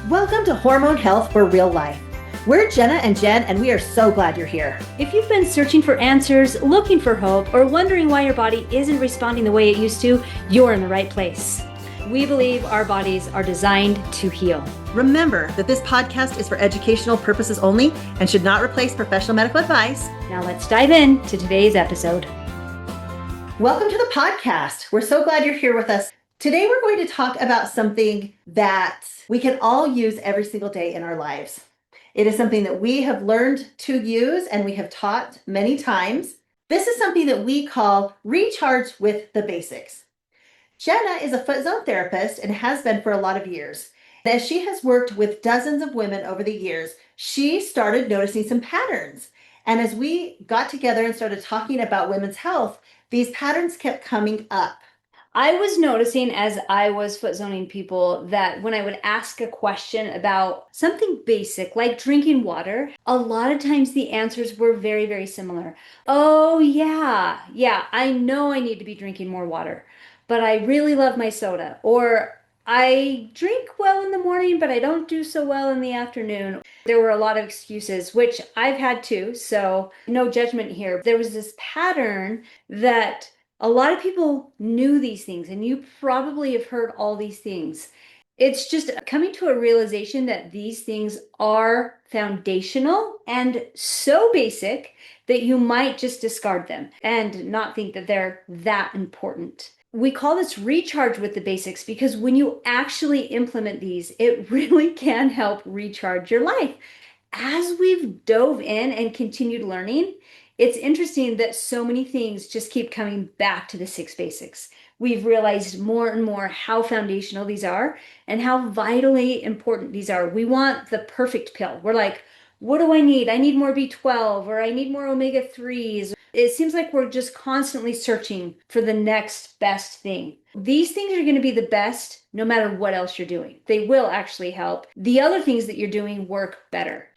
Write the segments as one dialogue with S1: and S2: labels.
S1: Welcome to Hormone Health for Real Life. We're Jennah and Jen, and we are so glad you're here.
S2: If you've been searching for answers, looking for hope, or wondering why your body isn't responding the way it used to, you're in the right place. We believe our bodies are designed to heal.
S1: Remember that this podcast is for educational purposes only and should not replace professional medical advice.
S2: Now let's dive in to today's episode.
S1: Welcome to the podcast. We're so glad you're here with us. Today we're going to talk about something that we can all use every single day in our lives. It is something that we have learned to use and we have taught many times. This is something that we call recharge with the basics. Jennah is a foot zone therapist and has been for a lot of years. As she has worked with dozens of women over the years, she started noticing some patterns. And as we got together and started talking about women's health, these patterns kept coming up.
S2: I was noticing as I was foot zoning people that when I would ask a question about something basic like drinking water, a lot of times the answers were very, very similar. Oh, yeah, I know I need to be drinking more water, but I really love my soda. Or I drink well in the morning, but I don't do so well in the afternoon. There were a lot of excuses, which I've had too, so no judgment here. There was this pattern that a lot of people knew these things, and you probably have heard all these things. It's just coming to a realization that these things are foundational and so basic that you might just discard them and not think that they're that important. We call this recharge with the basics because when you actually implement these, it really can help recharge your life. As we've dove in and continued learning, it's interesting that so many things just keep coming back to the six basics. We've realized more and more how foundational these are and how vitally important these are. We want the perfect pill. We're like, what do I need? I need more B12 or I need more omega-3s. It seems like we're just constantly searching for the next best thing. These things are going to be the best no matter what else you're doing. They will actually help. The other things that you're doing work better.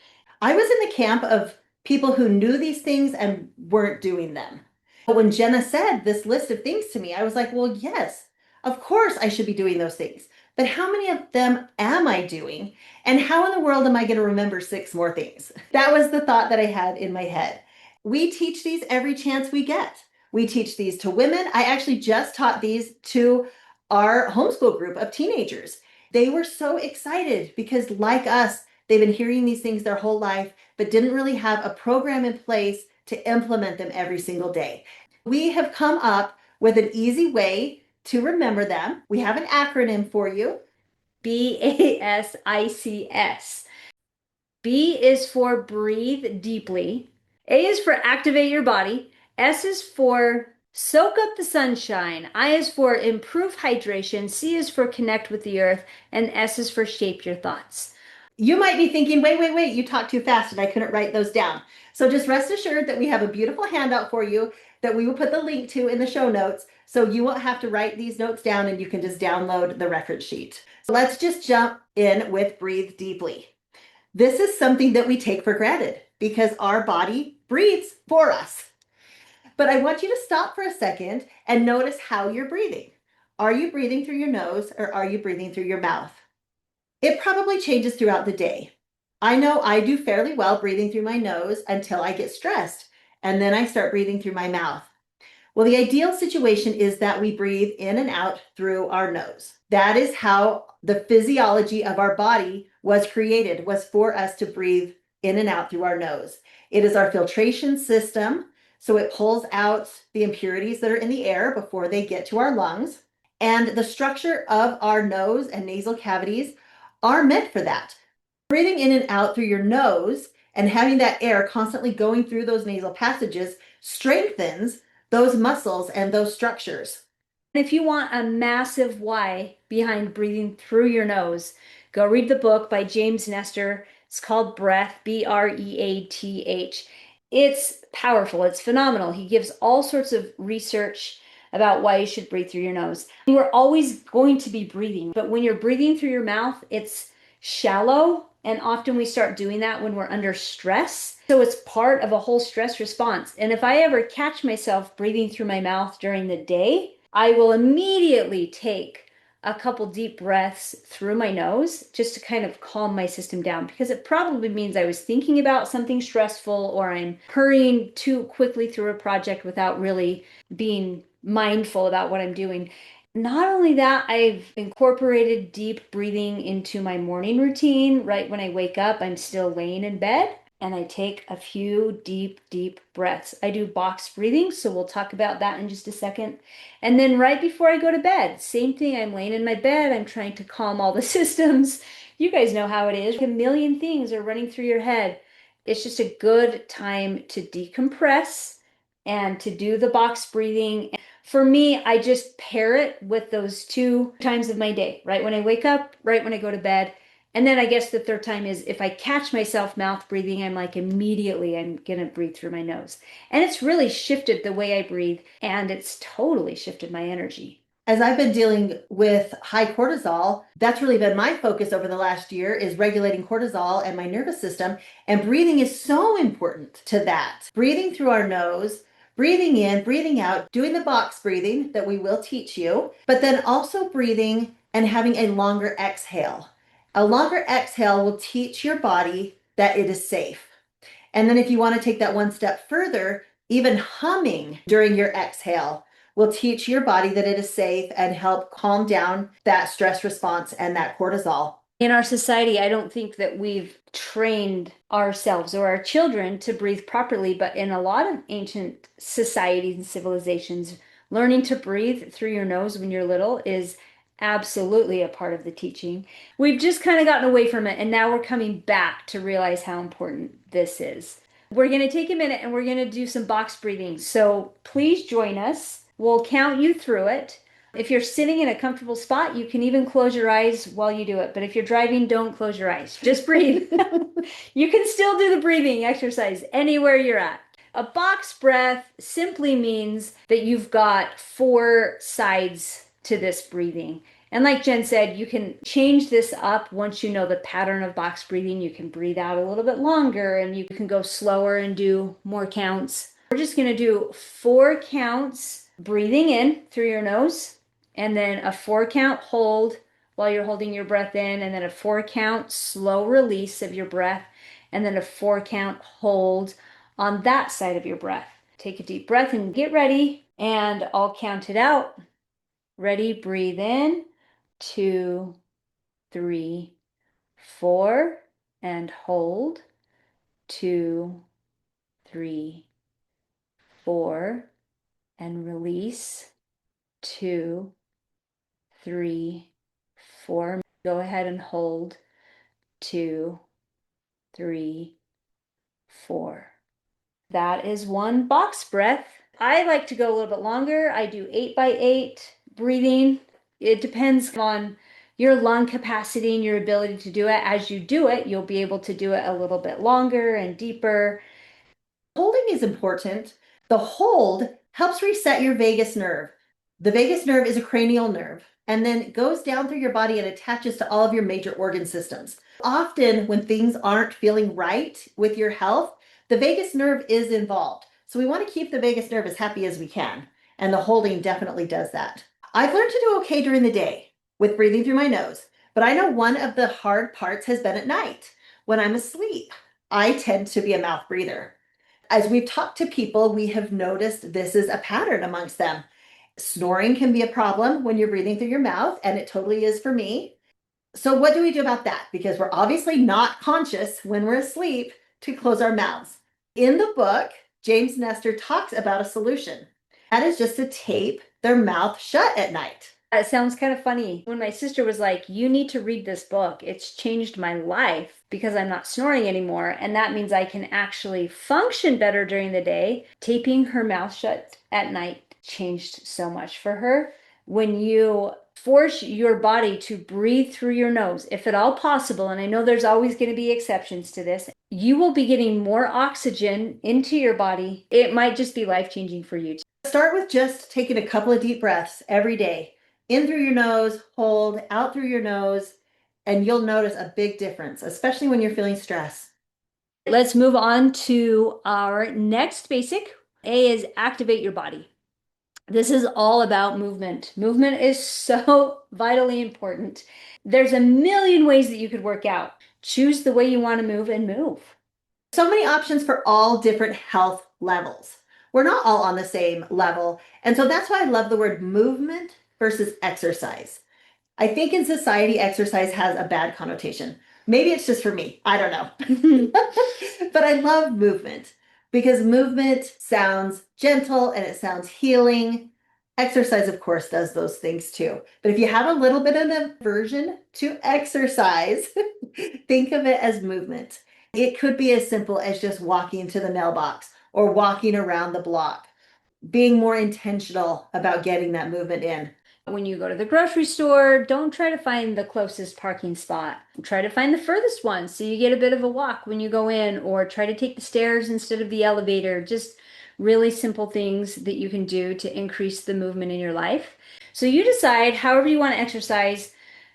S1: I was in the camp of people who knew these things and weren't doing them. But when Jennah said this list of things to me, I was like, well, yes, of course I should be doing those things. But how many of them am I doing? And how in the world am I going to remember 6 more things? That was the thought that I had in my head. We teach these every chance we get. We teach these to women. I actually just taught these to our homeschool group of teenagers. They were so excited because, like us, they've been hearing these things their whole life, but didn't really have a program in place to implement them every single day. We have come up with an easy way to remember them. We have an acronym for you.
S2: BASICS. B is for breathe deeply. A is for activate your body. S is for soak up the sunshine. I is for improve hydration. C is for connect with the earth. And S is for shape your thoughts.
S1: You might be thinking, wait, you talked too fast and I couldn't write those down. So just rest assured that we have a beautiful handout for you that we will put the link to in the show notes. So you won't have to write these notes down and you can just download the reference sheet. So let's just jump in with breathe deeply. This is something that we take for granted because our body breathes for us. But I want you to stop for a second and notice how you're breathing. Are you breathing through your nose or are you breathing through your mouth? It probably changes throughout the day. I know I do fairly well breathing through my nose until I get stressed, and then I start breathing through my mouth. Well, the ideal situation is that we breathe in and out through our nose. That is how the physiology of our body was created, was for us to breathe in and out through our nose. It is our filtration system, so it pulls out the impurities that are in the air before they get to our lungs. And the structure of our nose and nasal cavities are meant for that. Breathing in and out through your nose and having that air constantly going through those nasal passages strengthens those muscles and those structures.
S2: If you want a massive why behind breathing through your nose, go read the book by James Nestor. It's called Breath, Breath. It's powerful. It's phenomenal. He gives all sorts of research about why you should breathe through your nose. We're always going to be breathing, but when you're breathing through your mouth, it's shallow, and often we start doing that when we're under stress. So it's part of a whole stress response. And if I ever catch myself breathing through my mouth during the day, I will immediately take a couple deep breaths through my nose just to kind of calm my system down because it probably means I was thinking about something stressful or I'm hurrying too quickly through a project without really being mindful about what I'm doing. Not only that, I've incorporated deep breathing into my morning routine. Right when I wake up, I'm still laying in bed and I take a few deep, deep breaths. I do box breathing, so we'll talk about that in just a second. And then right before I go to bed, same thing. I'm laying in my bed, I'm trying to calm all the systems. You guys know how it is. A million things are running through your head. It's just a good time to decompress and to do the box breathing. For me, I just pair it with those two times of my day, right when I wake up, right when I go to bed. And then I guess the third time is if I catch myself mouth breathing, I'm like immediately I'm gonna breathe through my nose. And it's really shifted the way I breathe, and it's totally shifted my energy.
S1: As I've been dealing with high cortisol, that's really been my focus over the last year is regulating cortisol and my nervous system. And breathing is so important to that. Breathing through our nose, breathing in, breathing out, doing the box breathing that we will teach you, but then also breathing and having a longer exhale. A longer exhale will teach your body that it is safe. And then if you want to take that one step further, even humming during your exhale will teach your body that it is safe and help calm down that stress response and that cortisol.
S2: In our society, I don't think that we've trained ourselves or our children to breathe properly, but in a lot of ancient societies and civilizations, learning to breathe through your nose when you're little is absolutely a part of the teaching. We've just kind of gotten away from it, and now we're coming back to realize how important this is. We're going to take a minute and we're going to do some box breathing. So please join us. We'll count you through it. If you're sitting in a comfortable spot, you can even close your eyes while you do it. But if you're driving, don't close your eyes. Just breathe. You can still do the breathing exercise anywhere you're at. A box breath simply means that you've got four sides to this breathing. And like Jen said, you can change this up once you know the pattern of box breathing. You can breathe out a little bit longer and you can go slower and do more counts. We're just going to do 4 counts breathing in through your nose, and then a 4 count hold while you're holding your breath in, and then a 4 count slow release of your breath, and then a 4 count hold on that side of your breath. Take a deep breath and get ready, and I'll count it out. Ready, breathe in, 2, 3, 4, and hold, 2, 3, 4, and release, 2, 3, 4. Go ahead and hold, 2, 3, 4. That is one box breath. I like to go a little bit longer. I do 8 by 8 breathing. It depends on your lung capacity and your ability to do it. As you do it, you'll be able to do it a little bit longer and deeper.
S1: Holding is important. The hold helps reset your vagus nerve. The vagus nerve is a cranial nerve and then it goes down through your body and attaches to all of your major organ systems. Often, when things aren't feeling right with your health, the vagus nerve is involved. So we want to keep the vagus nerve as happy as we can. And the holding definitely does that. I've learned to do okay during the day with breathing through my nose, but I know one of the hard parts has been at night. When I'm asleep, I tend to be a mouth breather. As we've talked to people, we have noticed this is a pattern amongst them. Snoring can be a problem when you're breathing through your mouth, and it totally is for me. So, what do we do about that? Because we're obviously not conscious when we're asleep to close our mouths. In the book, James Nestor talks about a solution. That is just to tape their mouth shut at night.
S2: It sounds kind of funny. When my sister was like, "You need to read this book. It's changed my life because I'm not snoring anymore. And that means I can actually function better during the day." Taping her mouth shut at night changed so much for her. When you force your body to breathe through your nose, if at all possible, and I know there's always going to be exceptions to this, you will be getting more oxygen into your body. It might just be life-changing for you.
S1: Start with just taking a couple of deep breaths every day. In through your nose, hold, out through your nose, and you'll notice a big difference, especially when you're feeling stress.
S2: Let's move on to our next basic. A is activate your body. This is all about movement. Movement is so vitally important. There's a million ways that you could work out. Choose the way you want to move and move.
S1: So many options for all different health levels. We're not all on the same level. And so that's why I love the word movement versus exercise. I think in society, exercise has a bad connotation. Maybe it's just for me. I don't know. But I love movement because movement sounds gentle and it sounds healing. Exercise, of course, does those things too. But if you have a little bit of an aversion to exercise, think of it as movement. It could be as simple as just walking to the mailbox or walking around the block, being more intentional about getting that movement in.
S2: When you go to the grocery store, don't try to find the closest parking spot. Try to find the furthest one so you get a bit of a walk when you go in, or try to take the stairs instead of the elevator. Just really simple things that you can do to increase the movement in your life. So you decide however you want to exercise.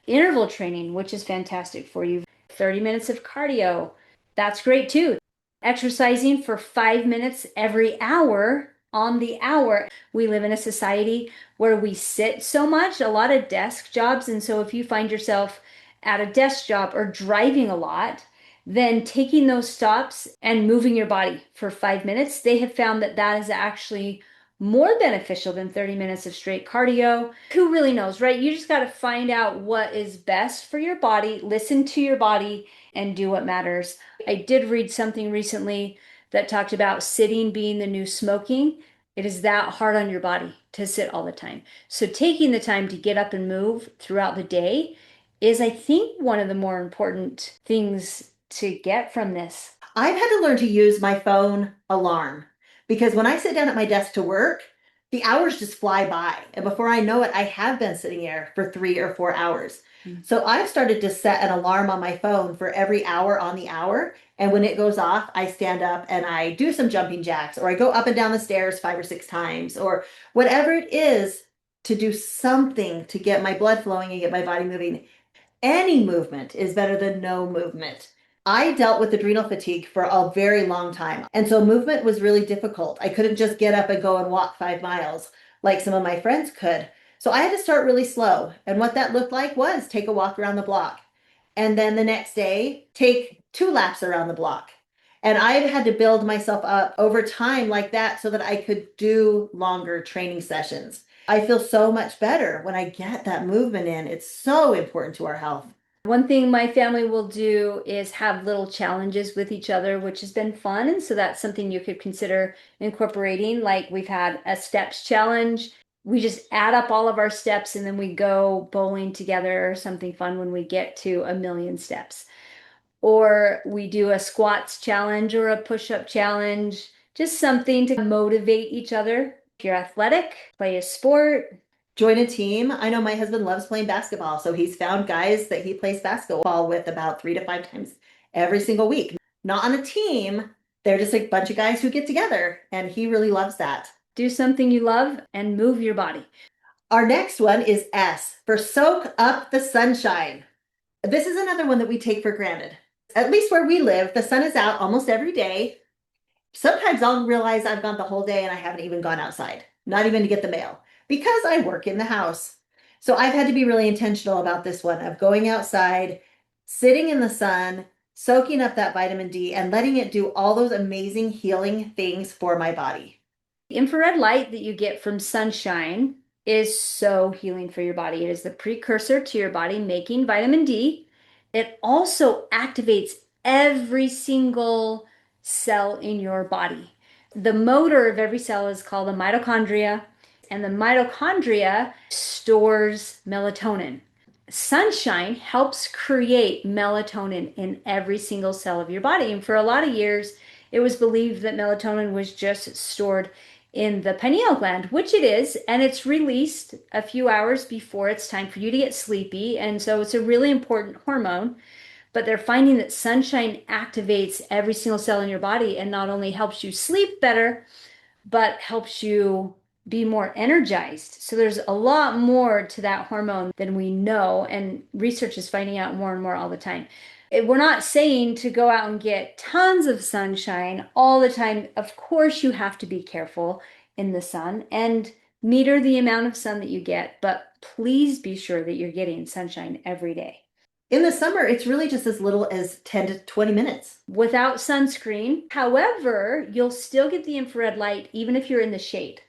S2: Interval training, which is fantastic for you. 30 minutes of cardio, that's great too. Exercising for 5 minutes every hour on the hour. We live in a society where we sit so much, a lot of desk jobs. And so if you find yourself at a desk job or driving a lot, then taking those stops and moving your body for 5 minutes, they have found that that is actually more beneficial than 30 minutes of straight cardio. Who really knows, right? You just got to find out what is best for your body, listen to your body, and do what matters. I did read something recently that talked about sitting being the new smoking. It is that hard on your body to sit all the time. So taking the time to get up and move throughout the day is, I think, one of the more important things to get from this.
S1: I've had to learn to use my phone alarm because when I sit down at my desk to work, the hours just fly by. And before I know it, I have been sitting there for 3 or 4 hours. So I've started to set an alarm on my phone for every hour on the hour. And when it goes off, I stand up and I do some jumping jacks, or I go up and down the stairs 5 or 6 times, or whatever it is to do something to get my blood flowing and get my body moving. Any movement is better than no movement. I dealt with adrenal fatigue for a very long time. And so movement was really difficult. I couldn't just get up and go and walk 5 miles like some of my friends could. So I had to start really slow. And what that looked like was take a walk around the block. And then the next day, take 2 laps around the block. And I've had to build myself up over time like that so that I could do longer training sessions. I feel so much better when I get that movement in. It's so important to our health.
S2: One thing my family will do is have little challenges with each other, which has been fun. And so that's something you could consider incorporating. Like we've had a steps challenge. We just add up all of our steps and then we go bowling together or something fun when we get to 1 million steps. Or we do a squats challenge or a push-up challenge, just something to motivate each other. If you're athletic, play a sport.
S1: Join a team. I know my husband loves playing basketball, so he's found guys that he plays basketball with about 3 to 5 times every single week. Not on a team, they're just a bunch of guys who get together, and he really loves that.
S2: Do something you love and move your body.
S1: Our next one is S for soak up the sunshine. This is another one that we take for granted. At least where we live, the sun is out almost every day. Sometimes I'll realize I've gone the whole day and I haven't even gone outside, not even to get the mail, because I work in the house. So I've had to be really intentional about this one of going outside, sitting in the sun, soaking up that vitamin D, and letting it do all those amazing healing things for my body.
S2: Infrared light that you get from sunshine is so healing for your body. It is the precursor to your body making vitamin D. It also activates every single cell in your body. The motor of every cell is called the mitochondria, and the mitochondria stores melatonin. Sunshine helps create melatonin in every single cell of your body. And for a lot of years, it was believed that melatonin was just stored in the pineal gland, which it is, and it's released a few hours before it's time for you to get sleepy. And so it's a really important hormone. But they're finding that sunshine activates every single cell in your body and not only helps you sleep better, but helps you be more energized. So there's a lot more to that hormone than we know, and research is finding out more and more all the time. We're not saying to go out and get tons of sunshine all the time. Of course, you have to be careful in the sun, and Meter the amount of sun that you get, but please be sure that you're getting sunshine every day.
S1: In the summer, it's really just as little as 10 to 20 minutes.
S2: Without sunscreen. However, you'll still get the infrared light even if you're in the shade.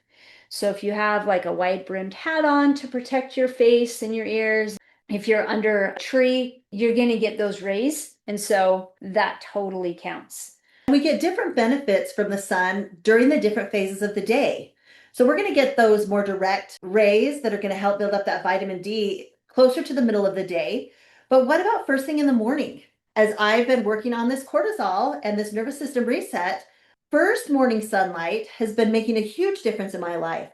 S2: So if you have like a wide brimmed hat on to protect your face and your ears, if you're under a tree, you're going to get those rays. And so that totally counts.
S1: We get different benefits from the sun during the different phases of the day. So we're going to get those more direct rays that are going to help build up that vitamin D closer to the middle of the day. But what about first thing in the morning? As I've been working on this cortisol and this nervous system reset, first morning sunlight has been making a huge difference in my life.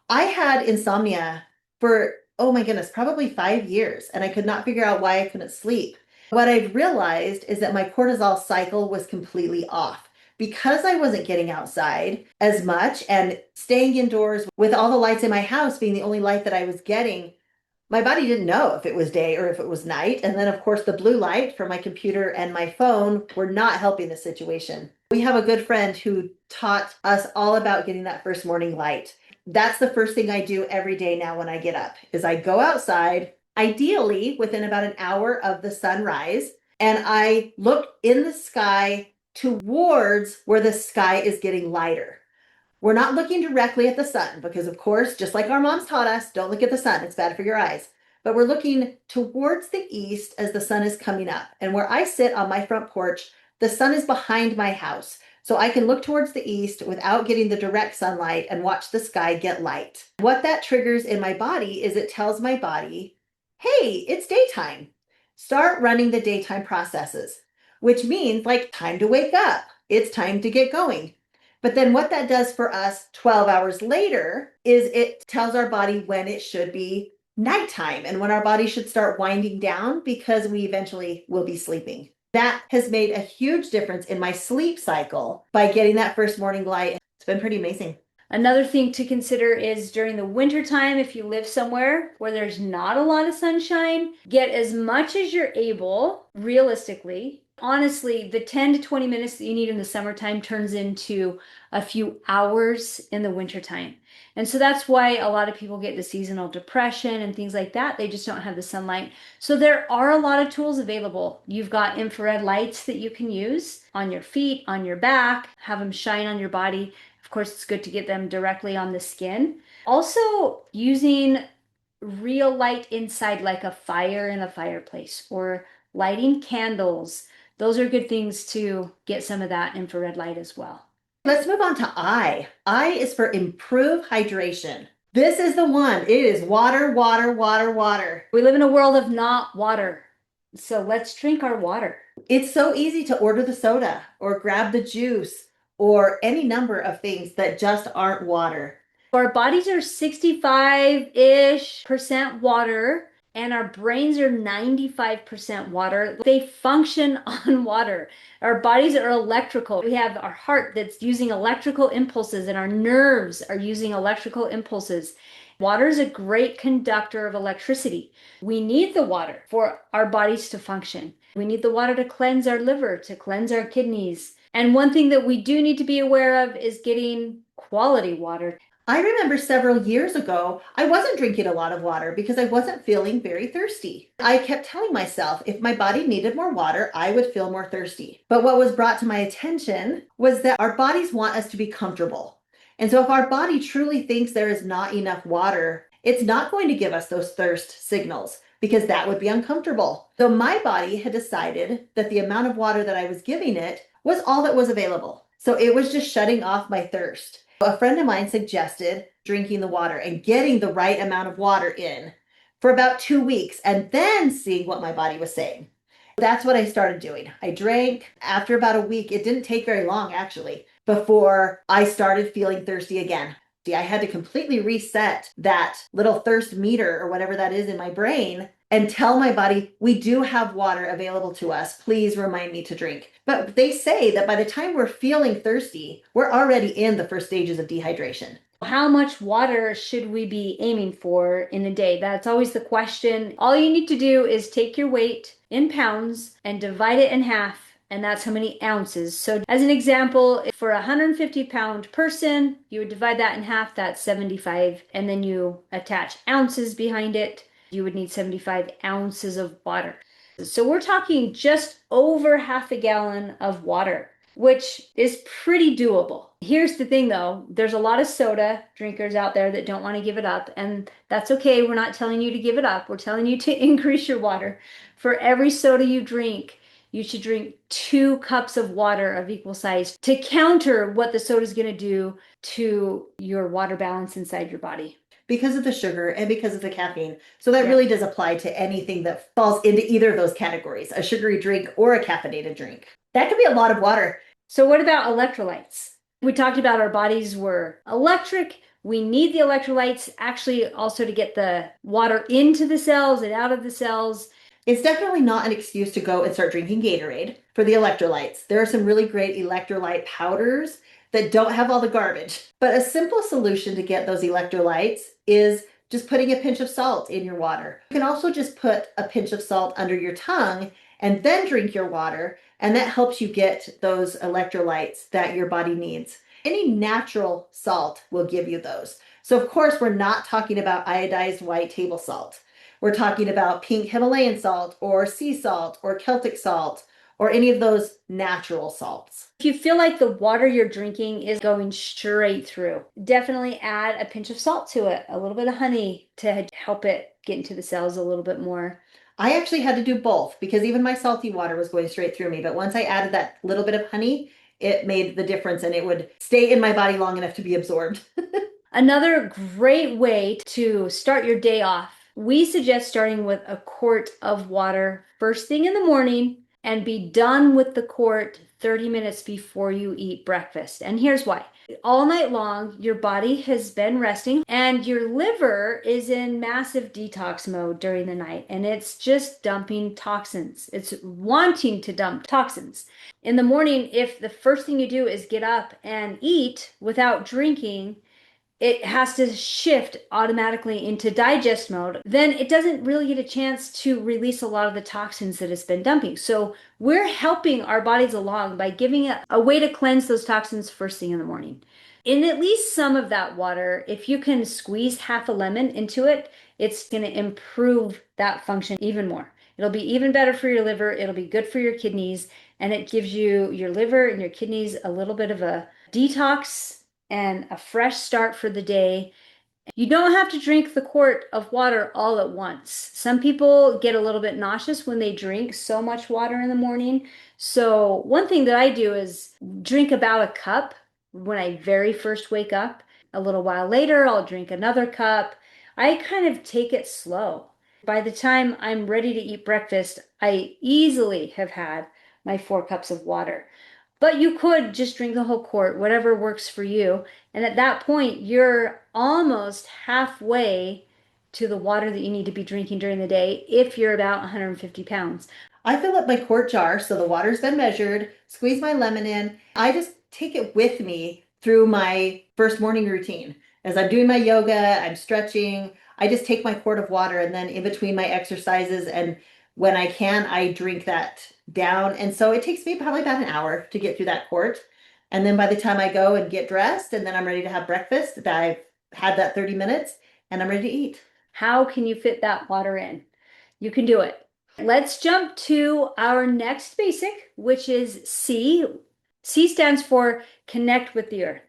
S1: I had insomnia for, oh my goodness, probably 5 years, and I could not figure out why I couldn't sleep. What I've realized is that my cortisol cycle was completely off because I wasn't getting outside as much and staying indoors with all the lights in my house being the only light that I was getting. My body didn't know if it was day or if it was night. And then, of course, the blue light from my computer and my phone were not helping the situation. We have a good friend who taught us all about getting that first morning light. That's the first thing I do every day now when I get up is I go outside, ideally within about an hour of the sunrise, and I look in the sky towards where the sky is getting lighter. We're not looking directly at the sun because, of course, just like our moms taught us, don't look at the sun. It's bad for your eyes. But we're looking towards the east as the sun is coming up. And where I sit on my front porch, the sun is behind my house. So I can look towards the east without getting the direct sunlight and watch the sky get light. What that triggers in my body is it tells my body, hey, it's daytime. Start running the daytime processes, which means like time to wake up. It's time to get going. But then what that does for us 12 hours later is it tells our body when it should be nighttime and when our body should start winding down because we eventually will be sleeping. That has made a huge difference in my sleep cycle by getting that first morning light. It's been pretty amazing.
S2: Another thing to consider is during the winter time, if you live somewhere where there's not a lot of sunshine, get as much as you're able, realistically. Honestly, the 10 to 20 minutes that you need in the summertime turns into a few hours in the wintertime. And so that's why a lot of people get the seasonal depression and things like that. They just don't have the sunlight. So there are a lot of tools available. You've got infrared lights that you can use on your feet, on your back, have them shine on your body. Of course, it's good to get them directly on the skin. Also, using real light inside, like a fire in a fireplace or lighting candles. Those are good things to get some of that infrared light as well.
S1: Let's move on to I. I is for improve hydration. This is the one. It is water, water, water, water.
S2: We live in a world of not water. So let's drink our water.
S1: It's so easy to order the soda or grab the juice or any number of things that just aren't water.
S2: Our bodies are 65-ish% water, and our brains are 95% water. They function on water. Our bodies are electrical. We have our heart that's using electrical impulses, and our nerves are using electrical impulses. Water is a great conductor of electricity. We need the water for our bodies to function. We need the water to cleanse our liver, to cleanse our kidneys. And one thing that we do need to be aware of is getting quality water.
S1: I remember several years ago, I wasn't drinking a lot of water because I wasn't feeling very thirsty. I kept telling myself if my body needed more water, I would feel more thirsty. But what was brought to my attention was that our bodies want us to be comfortable. And so if our body truly thinks there is not enough water, it's not going to give us those thirst signals because that would be uncomfortable. So my body had decided that the amount of water that I was giving it was all that was available. So it was just shutting off my thirst. A friend of mine suggested drinking the water and getting the right amount of water in for about 2 weeks and then seeing what my body was saying. That's what I started doing. I drank. After about a week, it didn't take very long actually, before I started feeling thirsty again. I had to completely reset that little thirst meter or whatever that is in my brain and tell my body, we do have water available to us. Please remind me to drink. But they say that by the time we're feeling thirsty, we're already in the first stages of dehydration.
S2: How much water should we be aiming for in a day? That's always the question. All you need to do is take your weight in pounds and divide it in half and that's how many ounces. So as an example, for a 150-pound person, you would divide that in half, that's 75, and then you attach ounces behind it. You would need 75 ounces of water. So we're talking just over half a gallon of water, which is pretty doable. Here's the thing though, there's a lot of soda drinkers out there that don't want to give it up, and that's okay. We're not telling you to give it up. We're telling you to increase your water. For every soda you drink, you should drink 2 cups of water of equal size to counter what the soda is going to do to your water balance inside your body.
S1: Because of the sugar and because of the caffeine. So that
S2: Yeah.
S1: really does apply to anything that falls into either of those categories, a sugary drink or a caffeinated drink. That could be a lot of water.
S2: So what about electrolytes? We talked about our bodies were electric. We need the electrolytes actually also to get the water into the cells and out of the cells.
S1: It's definitely not an excuse to go and start drinking Gatorade for the electrolytes. There are some really great electrolyte powders that don't have all the garbage. But a simple solution to get those electrolytes is just putting a pinch of salt in your water. You can also just put a pinch of salt under your tongue and then drink your water, and that helps you get those electrolytes that your body needs. Any natural salt will give you those. So of course, we're not talking about iodized white table salt. We're talking about pink Himalayan salt or sea salt or Celtic salt or any of those natural salts.
S2: If you feel like the water you're drinking is going straight through, definitely add a pinch of salt to it, a little bit of honey to help it get into the cells a little bit more.
S1: I actually had to do both because even my salty water was going straight through me. But once I added that little bit of honey, it made the difference and it would stay in my body long enough to be absorbed.
S2: Another great way to start your day off, we suggest starting with a quart of water first thing in the morning and be done with the quart 30 minutes before you eat breakfast. And here's why. All night long, your body has been resting and your liver is in massive detox mode during the night, and it's just dumping toxins. It's wanting to dump toxins. In the morning, if the first thing you do is get up and eat without drinking, it has to shift automatically into digest mode. Then it doesn't really get a chance to release a lot of the toxins that it's been dumping. So we're helping our bodies along by giving it a way to cleanse those toxins first thing in the morning. In at least some of that water, if you can squeeze half a lemon into it, it's going to improve that function even more. It'll be even better for your liver. It'll be good for your kidneys. And it gives you, your liver and your kidneys, a little bit of a detox and a fresh start for the day. You don't have to drink the quart of water all at once. Some people get a little bit nauseous when they drink so much water in the morning. So one thing that I do is drink about a cup when I very first wake up. A little while later, I'll drink another cup. I kind of take it slow. By the time I'm ready to eat breakfast, I easily have had my 4 cups of water. But you could just drink the whole quart, whatever works for you. And at that point, you're almost halfway to the water that you need to be drinking during the day if you're about 150 pounds.
S1: I fill up my quart jar so the water's been measured, squeeze my lemon in. I just take it with me through my first morning routine. As I'm doing my yoga, I'm stretching, I just take my quart of water and then in between my exercises and when I can, I drink that down. And so it takes me probably about an hour to get through that quart. And then by the time I go and get dressed and then I'm ready to have breakfast, that I've had that 30 minutes and I'm ready to eat.
S2: How can you fit that water in? You can do it. Let's jump to our next basic, which is C. C stands for connect with the earth.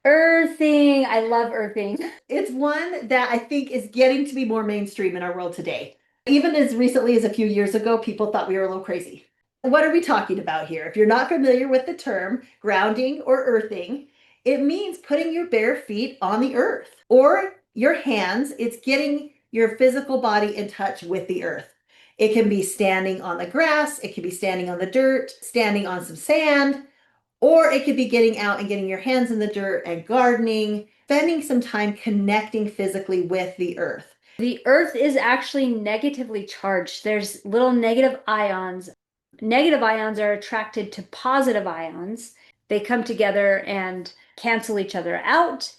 S2: Earthing. I love earthing.
S1: It's one that I think is getting to be more mainstream in our world today. Even as recently as a few years ago, people thought we were a little crazy. What are we talking about here? If you're not familiar with the term grounding or earthing, it means putting your bare feet on the earth or your hands. It's getting your physical body in touch with the earth. It can be standing on the grass, it can be standing on the dirt, standing on some sand, or it could be getting out and getting your hands in the dirt and gardening, spending some time connecting physically with the earth.
S2: The earth is actually negatively charged. There's little negative ions. Negative ions are attracted to positive ions. They come together and cancel each other out.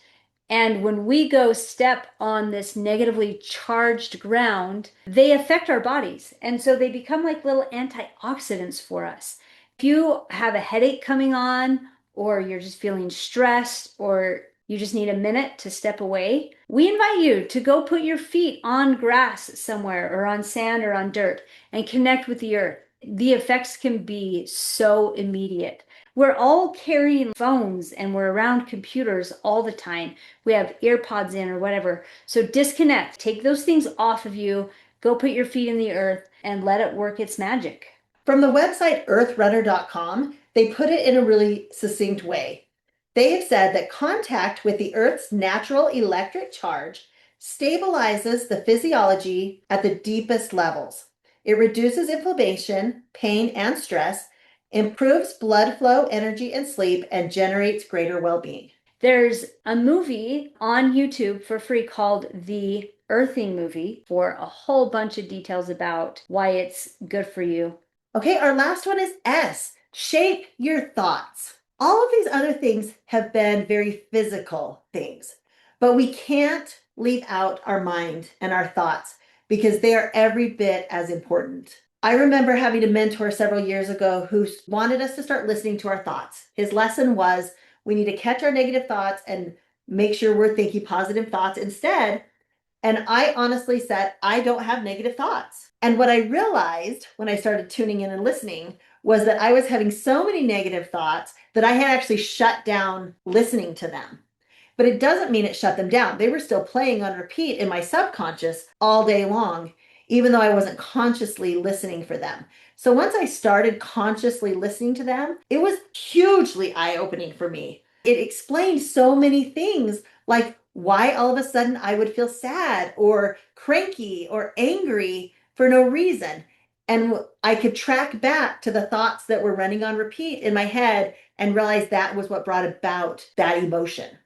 S2: And when we go step on this negatively charged ground, they affect our bodies. And so they become like little antioxidants for us. If you have a headache coming on, or you're just feeling stressed, or you just need a minute to step away, we invite you to go put your feet on grass somewhere, or on sand, or on dirt, and connect with the earth. The effects can be so immediate. We're all carrying phones and we're around computers all the time. We have ear pods in or whatever. So disconnect, take those things off of you, go put your feet in the earth and let it work its magic.
S1: From the website earthrunner.com, they put it in a really succinct way. They have said that contact with the Earth's natural electric charge stabilizes the physiology at the deepest levels. It reduces inflammation, pain, and stress, improves blood flow, energy, and sleep, and generates greater well-being.
S2: There's a movie on YouTube for free called The Earthing Movie for a whole bunch of details about why it's good for you.
S1: Okay, our last one is S. Shape your thoughts. All of these other things have been very physical things, but we can't leave out our mind and our thoughts because they are every bit as important. I remember having a mentor several years ago who wanted us to start listening to our thoughts. His lesson was we need to catch our negative thoughts and make sure we're thinking positive thoughts instead. And I honestly said, I don't have negative thoughts. And what I realized when I started tuning in and listening was that I was having so many negative thoughts that I had actually shut down listening to them. But it doesn't mean it shut them down. They were still playing on repeat in my subconscious all day long, even though I wasn't consciously listening for them. So once I started consciously listening to them, it was hugely eye-opening for me. It explained so many things, like why all of a sudden I would feel sad or cranky or angry for no reason. And I could track back to the thoughts that were running on repeat in my head and realize that was what brought about that emotion.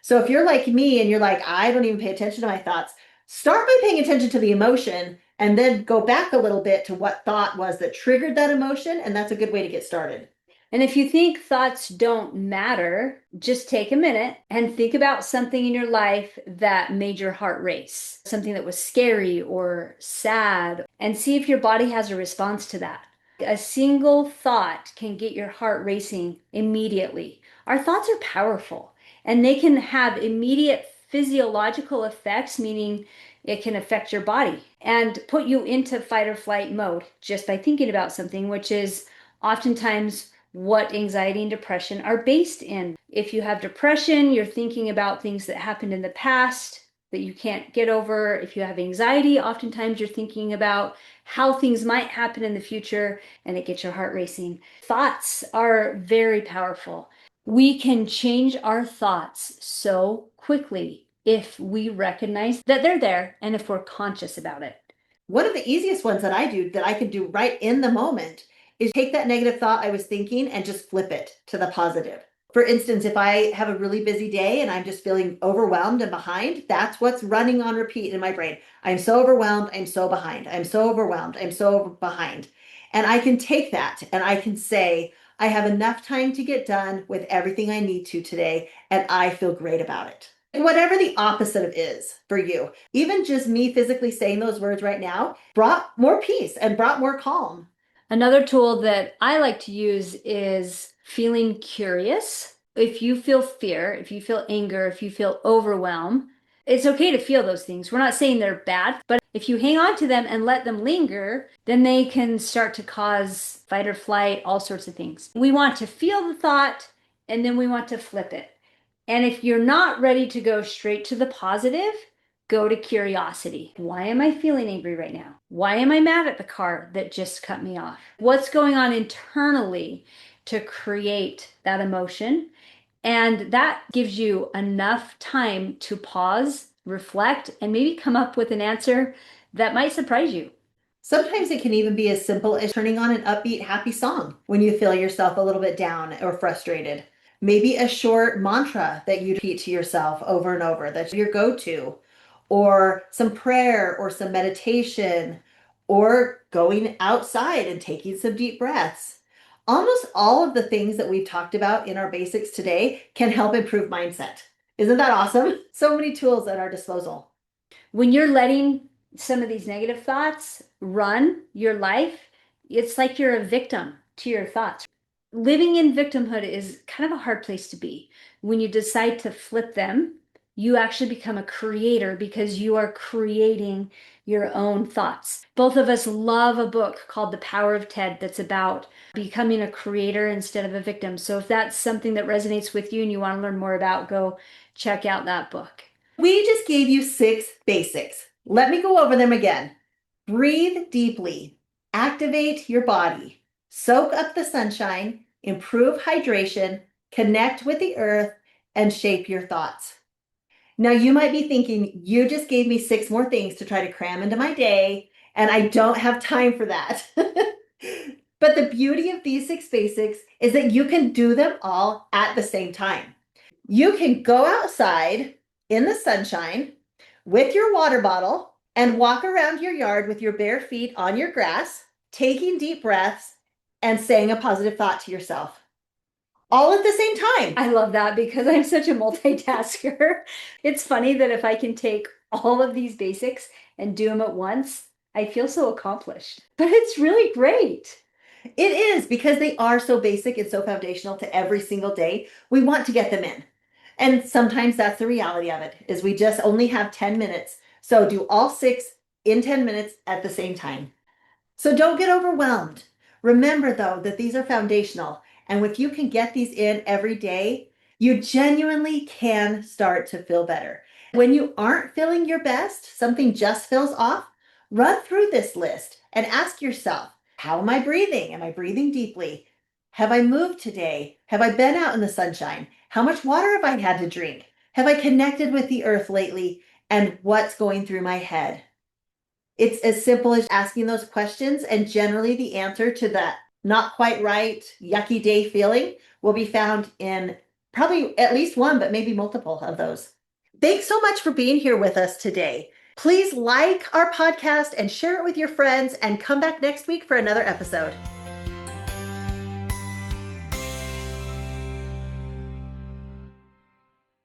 S1: So if you're like me and you're like, I don't even pay attention to my thoughts, start by paying attention to the emotion and then go back a little bit to what thought was that triggered that emotion. And that's a good way to get started.
S2: And if you think thoughts don't matter, just take a minute and think about something in your life that made your heart race, something that was scary or sad, and see if your body has a response to that. A single thought can get your heart racing immediately. Our thoughts are powerful and they can have immediate physiological effects, meaning it can affect your body and put you into fight or flight mode just by thinking about something, which is oftentimes what anxiety and depression are based in. If you have depression, you're thinking about things that happened in the past that you can't get over. If you have anxiety, oftentimes you're thinking about how things might happen in the future, and it gets your heart racing. Thoughts are very powerful. We can change our thoughts so quickly if we recognize that they're there and if we're conscious about it.
S1: One of the easiest ones that I do that I can do right in the moment is take that negative thought I was thinking and just flip it to the positive. For instance, if I have a really busy day and I'm just feeling overwhelmed and behind, that's what's running on repeat in my brain. I'm so overwhelmed, I'm so behind. I'm so overwhelmed, I'm so behind. And I can take that and I can say, I have enough time to get done with everything I need to today, and I feel great about it. Whatever the opposite of is for you, even just me physically saying those words right now brought more peace and brought more calm.
S2: Another tool that I like to use is feeling curious. If you feel fear, if you feel anger, if you feel overwhelm, it's okay to feel those things. We're not saying they're bad, but if you hang on to them and let them linger, then they can start to cause fight or flight, all sorts of things. We want to feel the thought and then we want to flip it. And if you're not ready to go straight to the positive, go to curiosity. Why am I feeling angry right now? Why am I mad at the car that just cut me off? What's going on internally to create that emotion? And that gives you enough time to pause, reflect, and maybe come up with an answer that might surprise you.
S1: Sometimes it can even be as simple as turning on an upbeat, happy song when you feel yourself a little bit down or frustrated. Maybe a short mantra that you repeat to yourself over and over that's your go-to, or some prayer or some meditation, or going outside and taking some deep breaths. Almost all of the things that we've talked about in our basics today can help improve mindset. Isn't that awesome? So many tools at our disposal.
S2: When you're letting some of these negative thoughts run your life, it's like you're a victim. to your thoughts. Living in victimhood is kind of a hard place to be. When you decide to flip them, you actually become a creator because you are creating your own thoughts. Both of us love a book called The Power of Ted that's about becoming a creator instead of a victim. So if that's something that resonates with you and you want to learn more about, go check out that book.
S1: We just gave you 6 basics. Let me go over them again. Breathe deeply, activate your body, soak up the sunshine, improve hydration, connect with the earth, and shape your thoughts. Now, you might be thinking, you just gave me 6 more things to try to cram into my day, and I don't have time for that. But the beauty of these 6 basics is that you can do them all at the same time. You can go outside in the sunshine with your water bottle and walk around your yard with your bare feet on your grass, taking deep breaths and saying a positive thought to yourself. All at the same time.
S2: I love that because I'm such a multitasker. It's funny that if I can take all of these basics and do them at once, I feel so accomplished. But it's really great.
S1: It is, because they are so basic and so foundational to every single day. We want to get them in. And sometimes that's the reality of it, is we just only have 10 minutes. So do all 6 in 10 minutes at the same time. So don't get overwhelmed. Remember, though, that these are foundational. And if you can get these in every day, you genuinely can start to feel better. When you aren't feeling your best, something just feels off, run through this list and ask yourself, how am I breathing? Am I breathing deeply? Have I moved today? Have I been out in the sunshine? How much water have I had to drink? Have I connected with the earth lately? And what's going through my head? It's as simple as asking those questions, and generally the answer to that not quite right, yucky day feeling will be found in probably at least one, but maybe multiple of those. Thanks so much for being here with us today. Please like our podcast and share it with your friends, and come back next week for another episode.